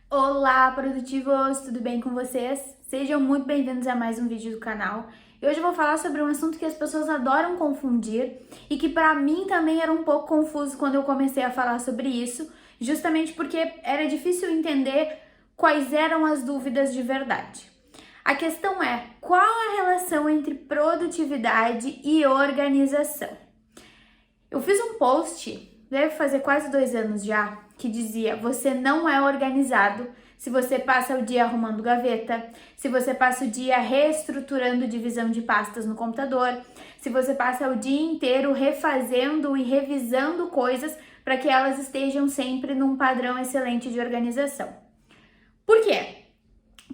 Olá, produtivos! Tudo bem com vocês? Sejam muito bem-vindos a mais um vídeo do canal. E hoje eu vou falar sobre um assunto que as pessoas adoram confundir e que para mim também era um pouco confuso quando eu comecei a falar sobre isso, justamente porque era difícil entender quais eram as dúvidas de verdade. A questão é, qual a relação entre produtividade e organização? Eu fiz um post, deve fazer quase 2 anos já, que dizia: você não é organizado se você passa o dia arrumando gaveta, se você passa o dia reestruturando divisão de pastas no computador, se você passa o dia inteiro refazendo e revisando coisas para que elas estejam sempre num padrão excelente de organização. Por quê?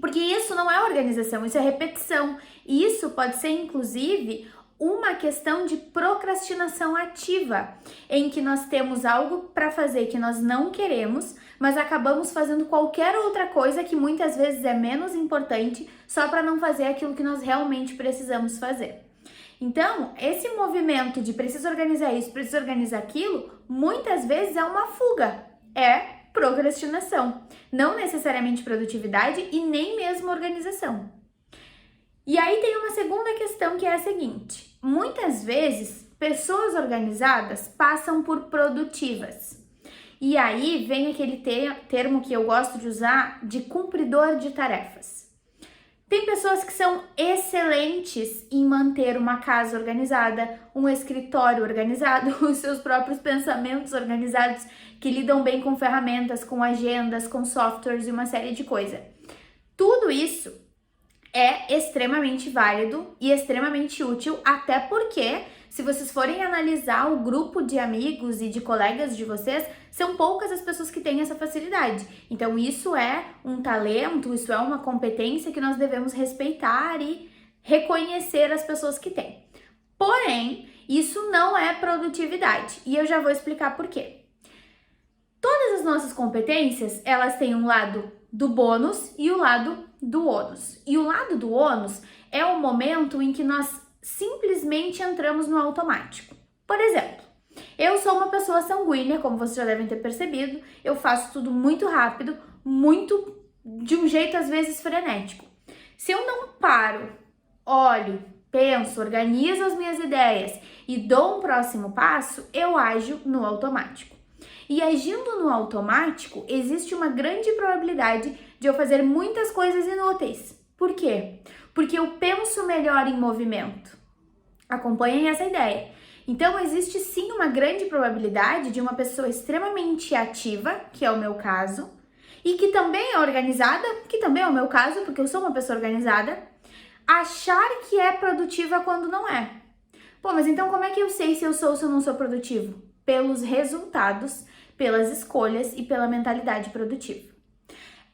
Porque isso não é organização, isso é repetição. E isso pode ser, inclusive, uma questão de procrastinação ativa, em que nós temos algo para fazer que nós não queremos, mas acabamos fazendo qualquer outra coisa que muitas vezes é menos importante, só para não fazer aquilo que nós realmente precisamos fazer. Então, esse movimento de preciso organizar isso, preciso organizar aquilo, muitas vezes é uma fuga, é procrastinação, não necessariamente produtividade e nem mesmo organização. E aí tem uma segunda questão que é a seguinte: muitas vezes pessoas organizadas passam por produtivas. E aí vem aquele termo que eu gosto de usar de cumpridor de tarefas. Tem pessoas que são excelentes em manter uma casa organizada, um escritório organizado, os seus próprios pensamentos organizados, que lidam bem com ferramentas, com agendas, com softwares e uma série de coisas. Tudo isso é extremamente válido e extremamente útil, até porque, se vocês forem analisar o grupo de amigos e de colegas de vocês, são poucas as pessoas que têm essa facilidade. Então, isso é um talento, isso é uma competência que nós devemos respeitar e reconhecer as pessoas que têm. Porém, isso não é produtividade, e eu já vou explicar por quê. Todas as nossas competências, elas têm um lado do bônus e o lado do ônus. E o lado do ônus é o momento em que nós simplesmente entramos no automático. Por exemplo, eu sou uma pessoa sanguínea, como vocês já devem ter percebido, eu faço tudo muito rápido, de um jeito às vezes frenético. Se eu não paro, olho, penso, organizo as minhas ideias e dou um próximo passo, eu ajo no automático. E agindo no automático, existe uma grande probabilidade de eu fazer muitas coisas inúteis. Por quê? Porque eu penso melhor em movimento. Acompanhem essa ideia. Então, existe sim uma grande probabilidade de uma pessoa extremamente ativa, que é o meu caso, e que também é organizada, que também é o meu caso, porque eu sou uma pessoa organizada, achar que é produtiva quando não é. Pô, mas então como é que eu sei se eu sou ou se eu não sou produtivo? Pelos resultados, pelas escolhas e pela mentalidade produtiva.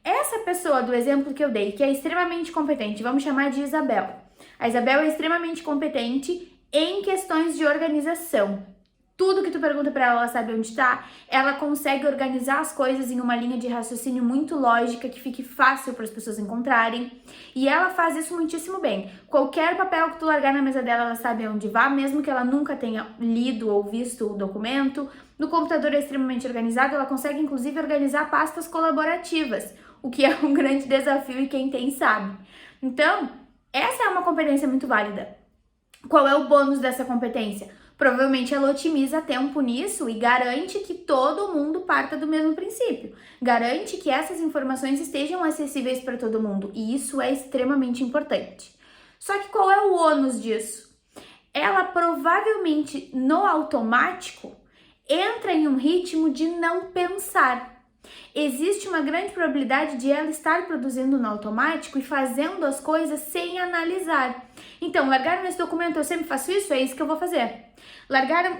Essa pessoa do exemplo que eu dei, que é extremamente competente, vamos chamar de Isabel. A Isabel é extremamente competente em questões de organização. Tudo que tu pergunta para ela, ela sabe onde está. Ela consegue organizar as coisas em uma linha de raciocínio muito lógica, que fique fácil para as pessoas encontrarem. E ela faz isso muitíssimo bem. Qualquer papel que tu largar na mesa dela, ela sabe onde vai, mesmo que ela nunca tenha lido ou visto o documento. No computador é extremamente organizado, ela consegue inclusive organizar pastas colaborativas, o que é um grande desafio e quem tem sabe. Então, essa é uma competência muito válida. Qual é o bônus dessa competência? Provavelmente ela otimiza tempo nisso e garante que todo mundo parta do mesmo princípio. Garante que essas informações estejam acessíveis para todo mundo, e isso é extremamente importante. Só que qual é o ônus disso? Ela provavelmente, no automático, entra em um ritmo de não pensar. Existe uma grande probabilidade de ela estar produzindo no automático e fazendo as coisas sem analisar. Então, largaram esse documento, eu sempre faço isso, é isso que eu vou fazer.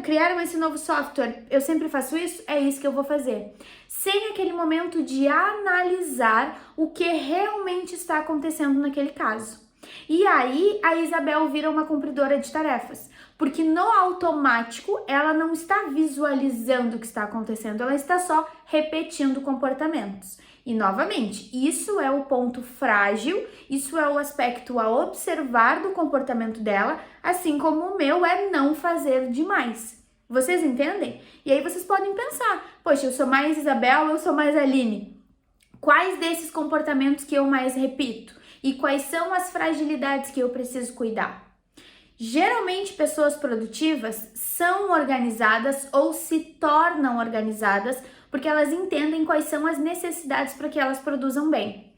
Criaram esse novo software, eu sempre faço isso, é isso que eu vou fazer. Sem aquele momento de analisar o que realmente está acontecendo naquele caso. E aí, a Isabel vira uma cumpridora de tarefas, porque no automático ela não está visualizando o que está acontecendo, ela está só repetindo comportamentos. E novamente, isso é o ponto frágil, isso é o aspecto a observar do comportamento dela, assim como o meu é não fazer demais. Vocês entendem? E aí vocês podem pensar, poxa, eu sou mais Isabel, eu sou mais Aline. Quais desses comportamentos que eu mais repito? E quais são as fragilidades que eu preciso cuidar? Geralmente, pessoas produtivas são organizadas ou se tornam organizadas porque elas entendem quais são as necessidades para que elas produzam bem.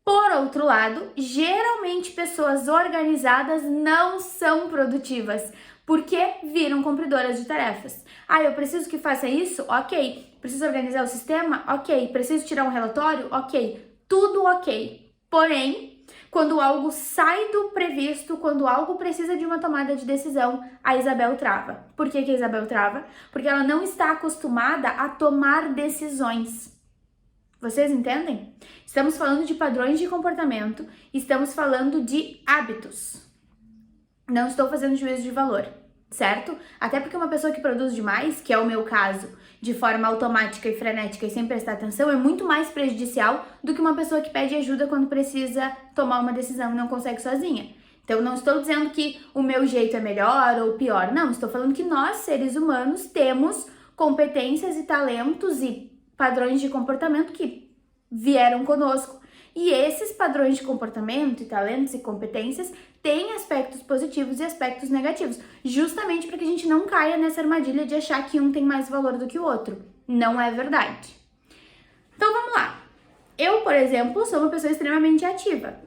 Por outro lado, geralmente pessoas organizadas não são produtivas porque viram cumpridoras de tarefas. Eu preciso que faça isso? Ok. Preciso organizar o sistema? Ok. Preciso tirar um relatório? Ok. Tudo ok. Porém, quando algo sai do previsto, quando algo precisa de uma tomada de decisão, a Isabel trava. Por que a Isabel trava? Porque ela não está acostumada a tomar decisões. Vocês entendem? Estamos falando de padrões de comportamento, estamos falando de hábitos. Não estou fazendo juízo de valor, certo? Até porque uma pessoa que produz demais, que é o meu caso, de forma automática e frenética e sem prestar atenção, é muito mais prejudicial do que uma pessoa que pede ajuda quando precisa tomar uma decisão e não consegue sozinha. Então, não estou dizendo que o meu jeito é melhor ou pior, não. Estou falando que nós, seres humanos, temos competências e talentos e padrões de comportamento que vieram conosco. E esses padrões de comportamento e talentos e competências têm aspectos positivos e aspectos negativos, justamente para que a gente não caia nessa armadilha de achar que um tem mais valor do que o outro. Não é verdade. Então vamos lá. Eu, por exemplo, sou uma pessoa extremamente ativa.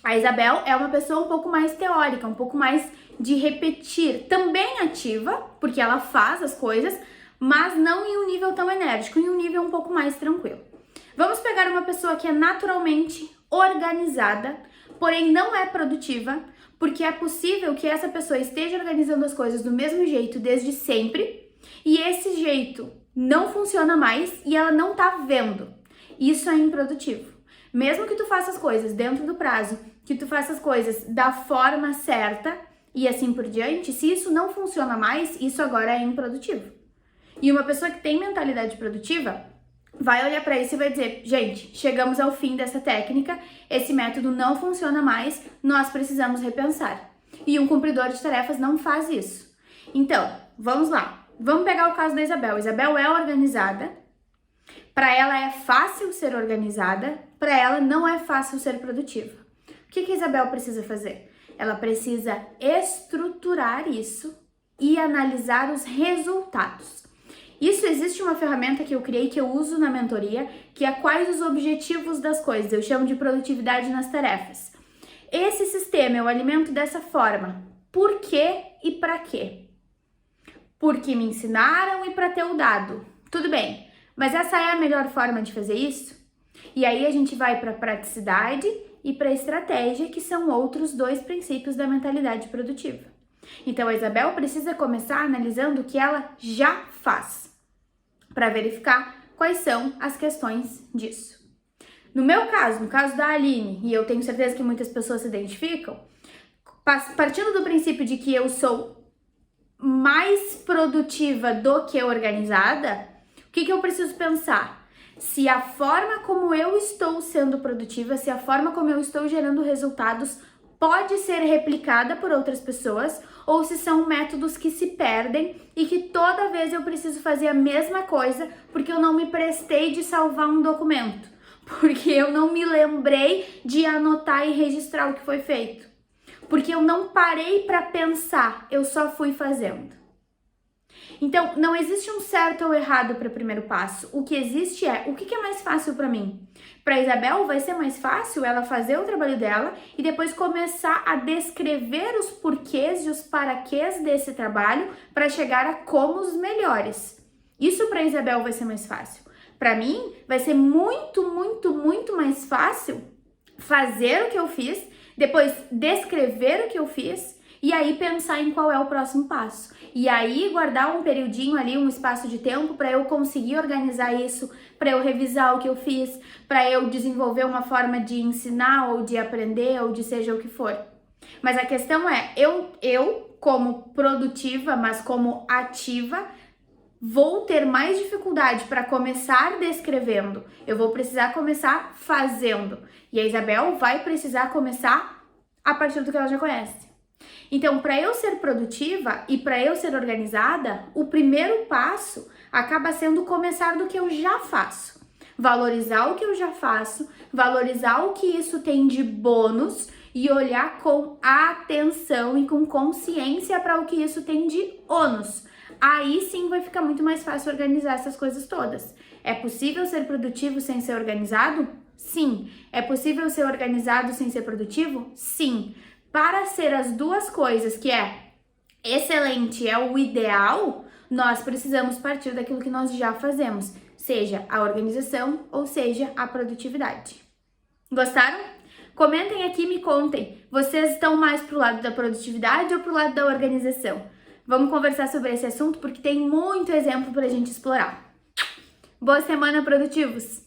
A Isabel é uma pessoa um pouco mais teórica, um pouco mais de repetir. Também ativa, porque ela faz as coisas, mas não em um nível tão enérgico, em um nível um pouco mais tranquilo. Vamos pegar uma pessoa que é naturalmente organizada, porém não é produtiva, porque é possível que essa pessoa esteja organizando as coisas do mesmo jeito desde sempre, e esse jeito não funciona mais e ela não tá vendo. Isso é improdutivo. Mesmo que tu faça as coisas dentro do prazo, que tu faça as coisas da forma certa e assim por diante, se isso não funciona mais, isso agora é improdutivo. E uma pessoa que tem mentalidade produtiva vai olhar para isso e vai dizer: gente, chegamos ao fim dessa técnica, esse método não funciona mais, nós precisamos repensar. E um cumpridor de tarefas não faz isso. Então, vamos lá. Vamos pegar o caso da Isabel. Isabel é organizada. Para ela é fácil ser organizada, para ela não é fácil ser produtiva. O que a Isabel precisa fazer? Ela precisa estruturar isso e analisar os resultados. Isso, existe uma ferramenta que eu criei, que eu uso na mentoria, que é quais os objetivos das coisas. Eu chamo de produtividade nas tarefas. Esse sistema eu alimento dessa forma. Por quê e para quê? Porque me ensinaram e para ter o dado. Tudo bem, mas essa é a melhor forma de fazer isso? E aí a gente vai para praticidade e para estratégia, que são outros dois princípios da mentalidade produtiva. Então a Isabel precisa começar analisando o que ela já faz, para verificar quais são as questões disso. No meu caso, no caso da Aline, e eu tenho certeza que muitas pessoas se identificam, partindo do princípio de que eu sou mais produtiva do que organizada, o que eu preciso pensar? Se a forma como eu estou sendo produtiva, se a forma como eu estou gerando resultados pode ser replicada por outras pessoas, ou se são métodos que se perdem e que toda vez eu preciso fazer a mesma coisa porque eu não me prestei de salvar um documento, porque eu não me lembrei de anotar e registrar o que foi feito, porque eu não parei para pensar, eu só fui fazendo. Então, não existe um certo ou errado para o primeiro passo. O que existe é o que é mais fácil para mim. Para a Isabel, vai ser mais fácil ela fazer o trabalho dela e depois começar a descrever os porquês e os paraquês desse trabalho para chegar a como os melhores. Isso para a Isabel vai ser mais fácil. Para mim, vai ser muito, muito, muito mais fácil fazer o que eu fiz, depois descrever o que eu fiz e aí pensar em qual é o próximo passo. E aí guardar um periodinho ali, um espaço de tempo para eu conseguir organizar isso, para eu revisar o que eu fiz, para eu desenvolver uma forma de ensinar ou de aprender ou de seja o que for. Mas a questão é, eu como produtiva, mas como ativa, vou ter mais dificuldade para começar descrevendo. Eu vou precisar começar fazendo. E a Isabel vai precisar começar a partir do que ela já conhece. Então, para eu ser produtiva e para eu ser organizada, o primeiro passo acaba sendo começar do que eu já faço. valorizar o que eu já faço, valorizar o que isso tem de bônus e olhar com atenção e com consciência para o que isso tem de ônus. Aí sim vai ficar muito mais fácil organizar essas coisas todas. É possível ser produtivo sem ser organizado? Sim. É possível ser organizado sem ser produtivo? Sim. Para ser as duas coisas, que é excelente, é o ideal, nós precisamos partir daquilo que nós já fazemos, seja a organização ou seja a produtividade. Gostaram? Comentem aqui e me contem, vocês estão mais pro lado da produtividade ou pro lado da organização? Vamos conversar sobre esse assunto porque tem muito exemplo pra gente explorar. Boa semana, produtivos!